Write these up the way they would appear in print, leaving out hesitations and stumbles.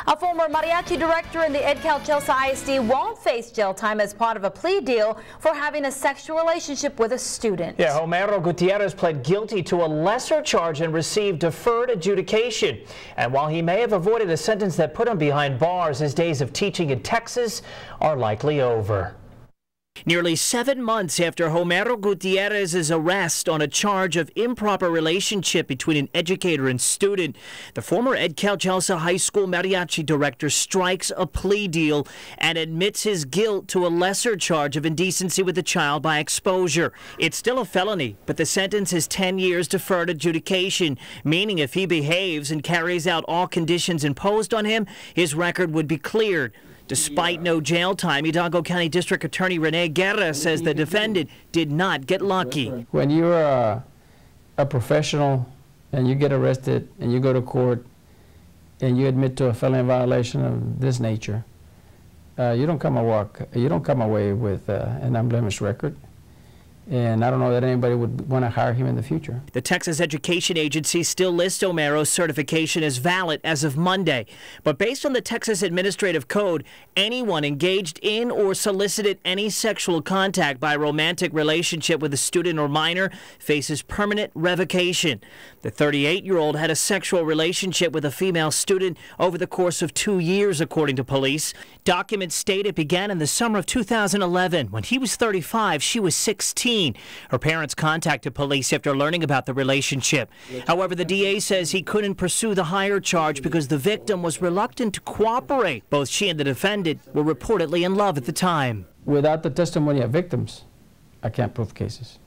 A former Mariachi Director in the Edcal Chelsea ISD won't face jail time as part of a plea deal for having a sexual relationship with a student. Yeah, Homero Gutierrez pled guilty to a lesser charge and received deferred adjudication. And while he may have avoided a sentence that put him behind bars, his days of teaching in Texas are likely over. Nearly 7 months after Homero Gutierrez's arrest on a charge of improper relationship between an educator and student, the former Edcal Chelsea High School Mariachi Director strikes a plea deal and admits his guilt to a lesser charge of indecency with a child by exposure. It's still a felony, but the sentence is 10 years deferred adjudication, meaning if he behaves and carries out all conditions imposed on him, his record would be cleared. Despite no jail time, Hidalgo County District Attorney Rene Guerra says the defendant did not get lucky. When you're a professional and you get arrested and you go to court and you admit to a felony violation of this nature, you don't come away with an unblemished record. And I don't know that anybody would want to hire him in the future. The Texas Education Agency still lists Homero's certification as valid as of Monday. But based on the Texas Administrative Code, anyone engaged in or solicited any sexual contact by romantic relationship with a student or minor faces permanent revocation. The 38-year-old had a sexual relationship with a female student over the course of 2 years, according to police. Documents state it began in the summer of 2011. When he was 35, she was 16. Her parents contacted police after learning about the relationship. However, the DA says he couldn't pursue the higher charge because the victim was reluctant to cooperate. Both she and the defendant were reportedly in love at the time. Without the testimony of victims, I can't prove cases.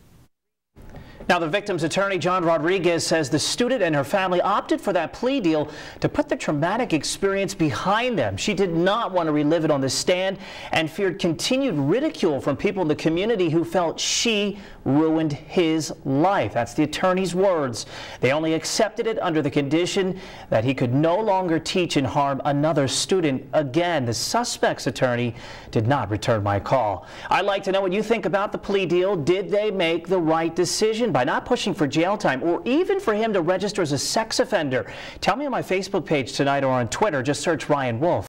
Now, the victim's attorney, John Rodriguez, says the student and her family opted for that plea deal to put the traumatic experience behind them. She did not want to relive it on the stand and feared continued ridicule from people in the community who felt she ruined his life. That's the attorney's words. They only accepted it under the condition that he could no longer teach and harm another student again. The suspect's attorney did not return my call. I'd like to know what you think about the plea deal. Did they make the right decision by not pushing for jail time or even for him to register as a sex offender? Tell me on my Facebook page tonight or on Twitter. Just search Ryan Wolf.